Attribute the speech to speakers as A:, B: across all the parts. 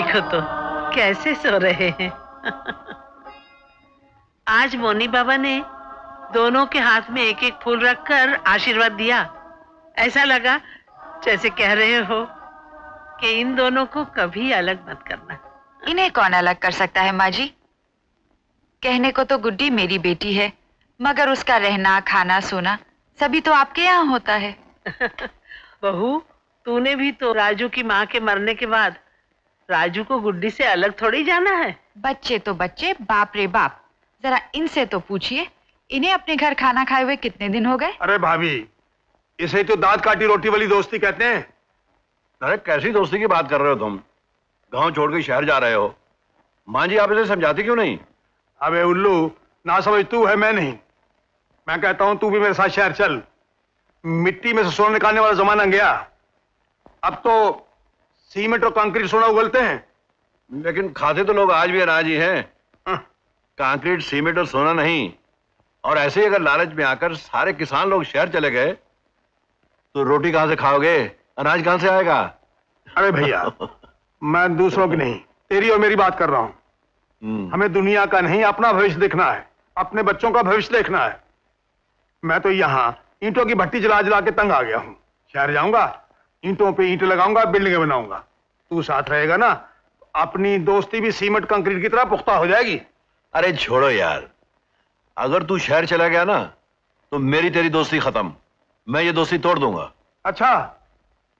A: देखो तो कैसे सो रहे हैं। आज मोनी बाबा ने दोनों के हाथ में एक एक फूल रखकर आशीर्वाद दिया। ऐसा लगा जैसे कह रहे हो कि इन दोनों को कभी अलग मत करना।
B: इन्हें कौन अलग कर सकता है माँ जी? कहने को तो गुड्डी मेरी बेटी है, मगर उसका रहना खाना सोना सभी तो आपके यहाँ होता है।
A: बहू, तूने भी तो राजू की माँ के मरने के बाद राजू को गुड्डी से अलग थोड़ी जाना है।
B: बच्चे तो बच्चे, बाप रे बाप। जरा इनसे तो पूछिए, इन्हें अपने घर खाना खाए हुए कितने दिन हो गए?
C: अरे भाभी, इसे तो दांत काटी रोटी वाली दोस्ती कहते हैं।
D: अरे कैसी दोस्ती की बात कर रहे हो तुम? गांव छोड़ के शहर जा रहे हो। माँ जी आप इसे समझाती क्यों नहीं?
C: अबे उल्लू, ना समझ तू है, मैं नहीं। मैं कहता हूं तू भी मेरे साथ शहर चल। मिट्टी में से सोना निकालने वाला जमाना गया। अब तो सीमेंट और कंक्रीट सोना उगलते हैं।
D: लेकिन खाते तो लोग आज भी अनाज ही हैं। कंक्रीट सीमेंट और सोना नहीं। और ऐसे ही अगर लालच में आकर सारे किसान लोग शहर चले गए तो रोटी कहां से खाओगे, अनाज कहां से आएगा?
C: अरे भैया, मैं दूसरों की नहीं, तेरी और मेरी बात कर रहा हूं। हमें दुनिया का नहीं, अपना भविष्य देखना है, अपने बच्चों का भविष्य देखना है। मैं तो यहाँ ईंटों की भट्टी जला जला के तंग आ गया हूँ। शहर जाऊंगा, ईंटों पे ईंट लगाऊंगा, बिल्डिंगें बनाऊंगा। तू साथ रहेगा ना, अपनी दोस्ती भी सीमेंट कंक्रीट की तरह पुख्ता हो जाएगी।
D: अरे छोड़ो यार, अगर तू शहर चला गया ना तो मेरी तेरी दोस्ती खत्म। मैं ये दोस्ती तोड़ दूंगा।
C: अच्छा,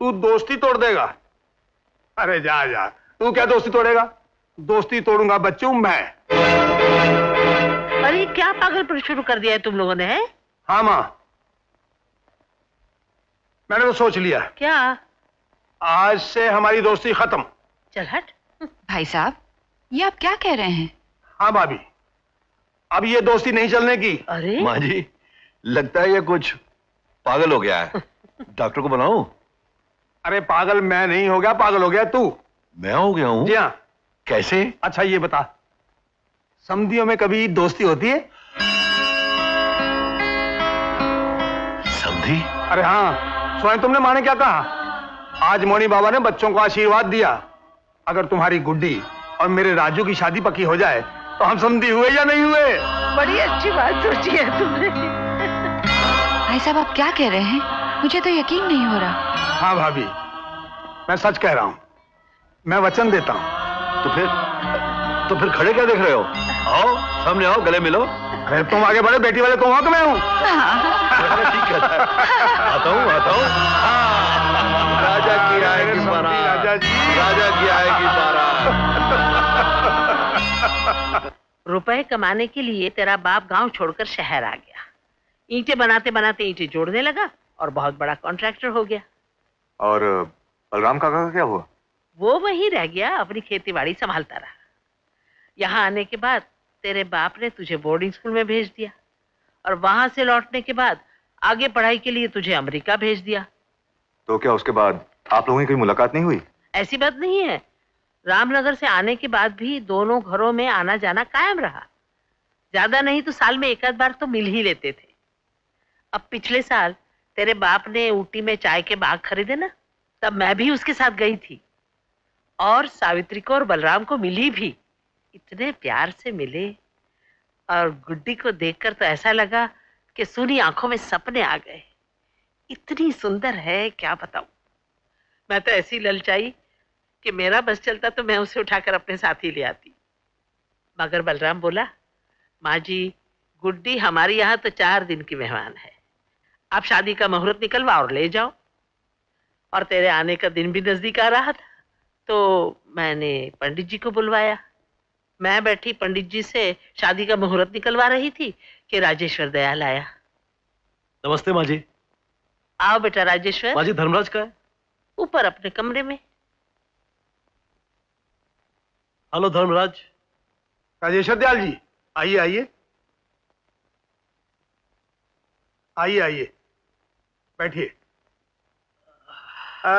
C: तू दोस्ती तोड़ देगा? अरे जा जा, तू क्या दोस्ती तोड़ेगा? दोस्ती तोड़ूंगा बच्चों मैं।
A: अरे क्या पागलपन शुरू कर दिया है तुम लोगों ने? है
C: हाँ माँ, मैंने तो सोच लिया।
A: क्या?
C: आज से हमारी दोस्ती खत्म।
A: चल हट।
B: भाई साहब, ये आप क्या कह रहे हैं?
C: हाँ भाभी, अब ये दोस्ती नहीं चलने की।
A: अरे
D: माँ जी, लगता है ये कुछ पागल हो गया है। डॉक्टर को बुलाऊं?
C: अरे पागल मैं नहीं हो गया, पागल हो गया तू।
D: मैं हो गया हूँ?
C: जी हाँ।
D: कैसे?
C: अच्छा ये बता, समधियों में कभी दोस्ती होती है?
D: समधी?
C: अरे हाँ, स्वयं तुमने माने क्या कहा? आज मोनी बाबा ने बच्चों को आशीर्वाद दिया। अगर तुम्हारी गुड्डी और मेरे राजू की शादी पक्की हो जाए तो हम समधी हुए या नहीं हुए?
A: बड़ी अच्छी बात सोची है तुमने।
B: भाई साहब, आप क्या कह रहे हैं? मुझे तो यकीन नहीं हो रहा।
C: हाँ भाभी, मैं सच कह रहा हूं, मैं वचन देता हूं।
D: तो फिर खड़े क्या देख रहे हो? आओ सामने आओ, गले मिलो।
C: अरे तुम आगे बढ़ो, बेटी वाले तुम हो कि मैं हूं?
D: ठीक कहता है। आता हूँ राजा की आएगी बारात, राजा की आएगी बारात।
A: रुपए कमाने के लिए तेरा बाप गांव छोड़कर शहर आ गया। ईंटें बनाते बनाते ईंटें जोड़ने लगा और बहुत बड़ा कॉन्ट्रैक्टर हो गया।
E: और बलराम काका का क्या हुआ?
A: वो वहीं रह गया, अपनी खेतीबाड़ी संभालता रहा। यहाँ आने के बाद तेरे बाप ने तुझे बोर्डिंग स्कूल में भेज दिया और वहां से लौटने के बाद आगे पढ़ाई के लिए तुझे अमेरिका भेज दिया।
E: तो क्या उसके बाद आप लोगों की कोई मुलाकात नहीं हुई?
A: ऐसी बात नहीं है, रामनगर से आने के बाद भी दोनों घरों में आना जाना कायम रहा। ज्यादा नहीं तो साल में एक आध बार तो मिल ही लेते थे। अब पिछले साल तेरे बाप ने ऊटी में चाय के बाग खरीदे ना, तब मैं भी उसके साथ गई थी और सावित्री को और बलराम को मिली भी। इतने प्यार से मिले और गुड्डी को देखकर तो ऐसा लगा कि सुनी आंखों में सपने आ गए। इतनी सुंदर है क्या बताऊं। मैं तो ऐसी ललचाई कि मेरा बस चलता तो मैं उसे उठाकर अपने साथ ही ले आती। मगर बलराम बोला, माँ जी गुड्डी हमारी यहाँ तो 4 दिन की मेहमान है, आप शादी का मुहूर्त निकलवा और ले जाओ। और तेरे आने का दिन भी नजदीक आ रहा था तो मैंने पंडित जी को बुलवाया। मैं बैठी पंडित जी से शादी का मुहूर्त निकलवा रही थी कि राजेश्वर दयाल आया।
F: नमस्ते माँ जी।
A: आओ बेटा राजेश्वर।
F: माँ जी धर्मराज का है?
A: ऊपर अपने कमरे में।
F: हेलो धर्मराज।
C: राजेश्वर दयाल जी, आइए आइए आइए आइए, बैठिए।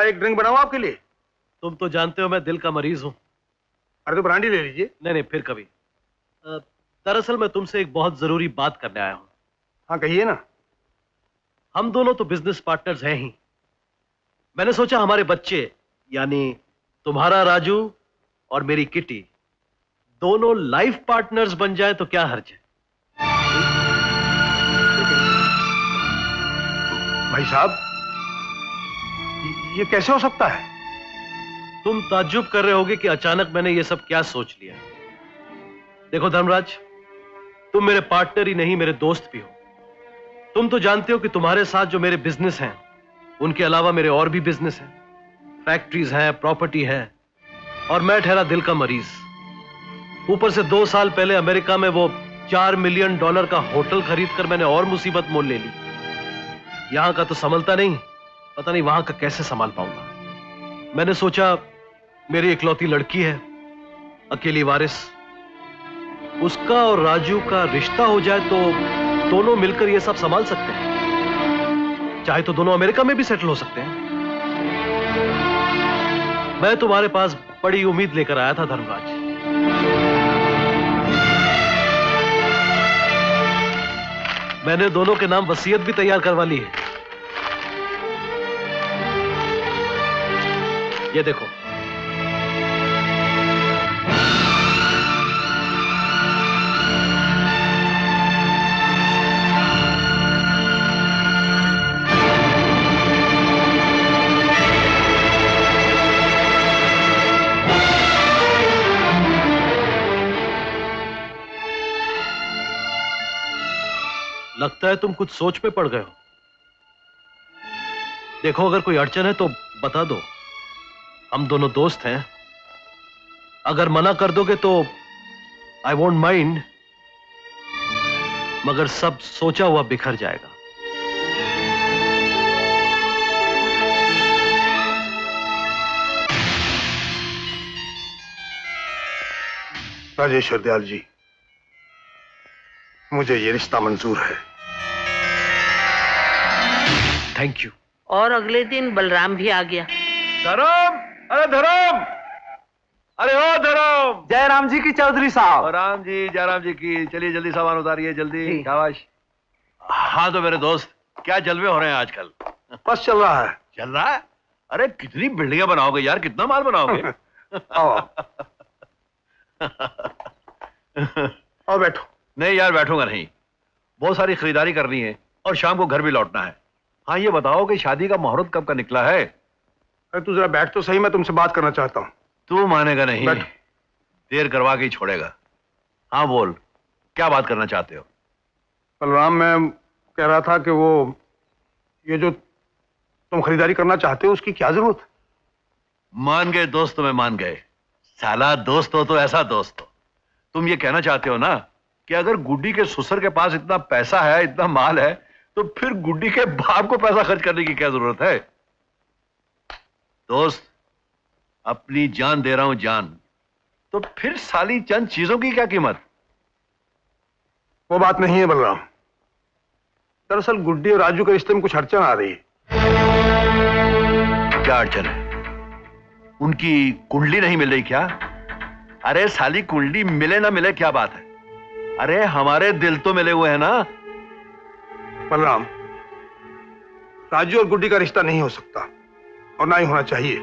C: एक ड्रिंक बनाऊं आपके लिए?
F: तुम तो जानते हो मैं दिल का मरीज हूं।
C: अरे तो ब्रांडी ले लीजिए।
F: नहीं फिर कभी। दरअसल मैं तुमसे एक बहुत जरूरी बात करने आया हूं।
C: हाँ कहिए ना।
F: हम दोनों तो बिजनेस पार्टनर्स हैं ही। मैंने सोचा हमारे बच्चे यानी तुम्हारा राजू और मेरी किटी दोनों लाइफ पार्टनर्स बन जाए तो क्या हर्ज है?
C: भाई साहब, ये कैसे हो सकता है?
F: तुम ताज्जुब कर रहे होगे कि अचानक मैंने ये सब क्या सोच लिया। देखो धर्मराज, तुम मेरे पार्टनर ही नहीं, मेरे दोस्त भी हो। तुम तो जानते हो कि तुम्हारे साथ जो मेरे बिजनेस हैं, उनके अलावा मेरे और भी बिजनेस हैं, फैक्ट्रीज हैं, प्रॉपर्टी है, और मैं ठहरा दिल का मरीज। ऊपर से 2 साल पहले अमेरिका में वो $4 मिलियन का होटल खरीद कर मैंने और मुसीबत मोल ले ली। यहां का तो संभलता नहीं, पता नहीं वहां का कैसे संभाल पाऊंगा। मैंने सोचा मेरी इकलौती लड़की है, अकेली वारिस, उसका और राजू का रिश्ता हो जाए तो दोनों मिलकर ये सब संभाल सकते हैं। चाहे तो दोनों अमेरिका में भी सेटल हो सकते हैं। मैं तुम्हारे पास बड़ी उम्मीद लेकर आया था धर्मराज। मैंने दोनों के नाम वसीयत भी तैयार करवा ली है। ये देखो। लगता है तुम कुछ सोच में पड़ गए हो। देखो, अगर कोई अड़चन है तो बता दो, हम दोनों दोस्त हैं। अगर मना कर दोगे तो आई वोंट माइंड, मगर सब सोचा हुआ बिखर जाएगा।
C: राजेश्वर दयाल जी, मुझे ये रिश्ता मंजूर है।
F: Thank you.
A: और अगले दिन बलराम भी आ गया।
D: धर्म, अरे धर्म, अरे ओ धर्म।
G: जय राम जी की चौधरी साहब।
D: राम जी, जयराम जी की। चलिए जल्दी सामान उतारिए, जल्दी। शाबाश। हाँ तो मेरे दोस्त, क्या जलवे हो रहे हैं आजकल?
C: बस चल रहा है।
D: चल रहा है? अरे कितनी बिल्डिंगें बनाओगे यार, कितना माल बनाओगे?
C: आओ आओ बैठो।
D: नहीं यार, बैठूंगा नहीं। बहुत सारी खरीदारी करनी है और शाम को घर भी लौटना है। हाँ ये बताओ कि शादी का मुहूर्त कब का निकला है?
C: अरे तू जरा बैठ तो सही, मैं तुमसे बात करना चाहता हूँ।
D: तू मानेगा नहीं,
C: बैठ।
D: देर करवा के ही छोड़ेगा। हाँ बोल, क्या बात करना चाहते हो?
C: बलराम, मैं कह रहा था कि वो ये जो तुम खरीदारी करना चाहते हो उसकी क्या जरूरत?
D: मान गए दोस्त, तुम्हें मान गए। साला दोस्त हो तो ऐसा दोस्त हो। तुम ये कहना चाहते हो ना कि अगर गुड्डी के ससुर के पास इतना पैसा है, इतना माल है, तो फिर गुड्डी के बाप को पैसा खर्च करने की क्या जरूरत है? दोस्त, अपनी जान दे रहा हूं, जान। तो फिर साली चंद चीजों की क्या कीमत?
C: वो बात नहीं है बलराम। दरअसल गुड्डी और राजू के रिश्ते में कुछ अड़चन आ रही है।
D: क्या अड़चन है? उनकी कुंडली नहीं मिल रही क्या? अरे साली, कुंडली मिले ना मिले क्या बात है? अरे हमारे दिल तो मिले हुए हैं ना।
C: बलराम, राजू और गुड्डी का रिश्ता नहीं हो सकता और ना ही होना चाहिए।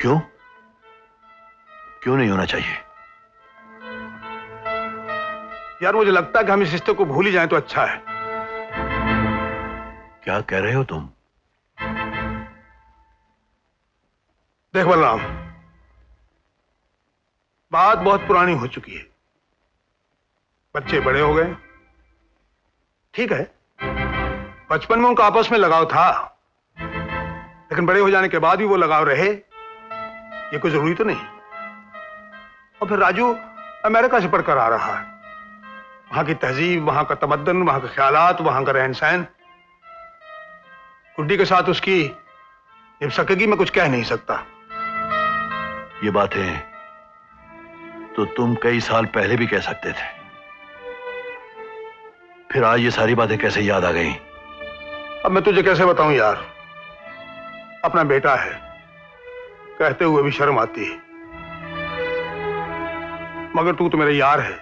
D: क्यों? क्यों नहीं होना चाहिए?
C: यार मुझे लगता है कि हम इस रिश्ते को भूल ही जाएं तो अच्छा है।
D: क्या कह रहे हो तुम?
C: देख बलराम, बात बहुत पुरानी हो चुकी है। बच्चे बड़े हो गए, ठीक है, बचपन में उनका आपस में लगाव था, लेकिन बड़े हो जाने के बाद भी वो लगाव रहे, ये कोई जरूरी तो नहीं। और फिर राजू अमेरिका से पढ़कर आ रहा है। वहां की तहजीब, वहां का तमद्दन, वहां के ख्यालात, वहां का रहन सहन, गुड्डी के साथ उसकी निभ सकेगी, मैं कुछ कह नहीं सकता।
D: ये बातें तो तुम कई साल पहले भी कह सकते थे, फिर आज ये सारी बातें कैसे याद आ गई?
C: अब मैं तुझे कैसे बताऊं यार, अपना बेटा है, कहते हुए भी शर्म आती है। मगर तू तो मेरा यार है,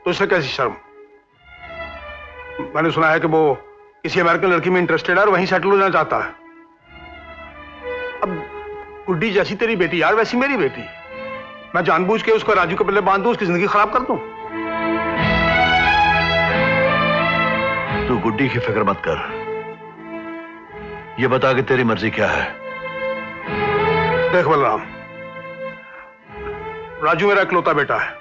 C: तो इससे कैसी शर्म? मैंने सुना है कि वो किसी अमेरिकन लड़की में इंटरेस्टेड है और वहीं सेटल हो जाना चाहता है। अब गुड्डी जैसी तेरी बेटी यार वैसी मेरी बेटी। मैं जानबूझ के उसको राजू के पल्ले बांध दूं, उसकी जिंदगी खराब कर दूं?
D: तू गुड्डी की फिक्र मत कर, ये बता कि तेरी मर्जी क्या है।
C: देख बलराम, राजू मेरा इकलौता बेटा है,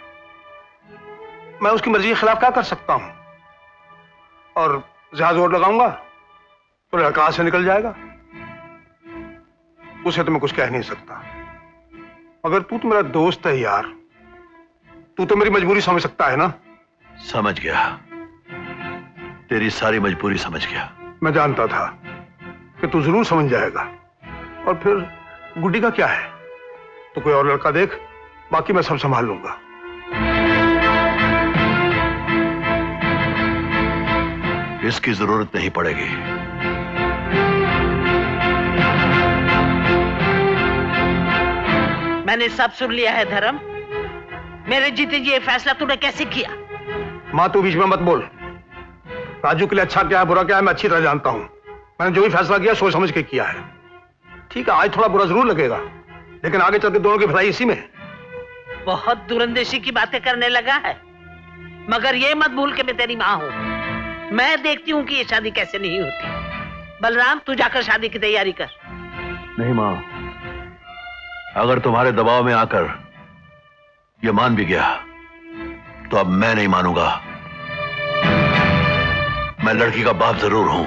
C: मैं उसकी मर्जी के खिलाफ क्या कर सकता हूं? और ज्यादा जोर लगाऊंगा तो लड़का हाथ से निकल जाएगा। उसे तो मैं कुछ कह नहीं सकता, मगर तू तो मेरा दोस्त है यार, तू तो मेरी मजबूरी समझ सकता है ना?
D: समझ गया, तेरी सारी मजबूरी समझ गया।
C: मैं जानता था कि तू जरूर समझ जाएगा। और फिर गुड्डी का क्या है, तो कोई और लड़का देख, बाकी मैं सब संभाल लूंगा।
D: इसकी जरूरत नहीं पड़ेगी।
A: मैंने सब सुन लिया है धर्म। मेरे जीते जी ये फैसला तूने कैसे किया?
C: मां तू बीच में मत बोल। राजू के लिए अच्छा क्या है बुरा क्या है मैं अच्छी तरह जानता हूं। मैंने जो भी फैसला किया सोच समझ के किया है। ठीक है, आज थोड़ा बुरा जरूर लगेगा, लेकिन आगे चल के दोनों की भलाई इसी में।
A: बहुत दूरंदेशी की बातें करने लगा है, मगर ये मत भूल के मैं तेरी मां हूं। मैं देखती हूं कि ये शादी कैसे नहीं होती। बलराम, तू जाकर शादी की तैयारी कर।
D: नहीं मां, अगर तुम्हारे दबाव में आकर ये मान भी गया तो अब मैं नहीं मानूंगा। मैं लड़की का बाप जरूर हूं,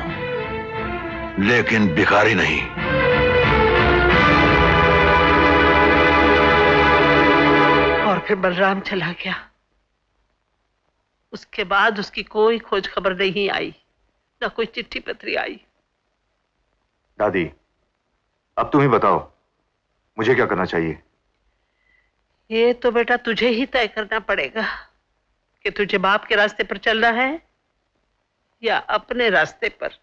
D: लेकिन भिखारी नहीं।
A: और फिर बलराम चला गया। उसके बाद उसकी कोई खोज खबर नहीं आई, ना कोई चिट्ठी पत्री आई।
E: दादी, अब तुम ही बताओ मुझे क्या करना चाहिए?
A: ये तो बेटा तुझे ही तय करना पड़ेगा कि तुझे बाप के रास्ते पर चलना है या अपने रास्ते पर।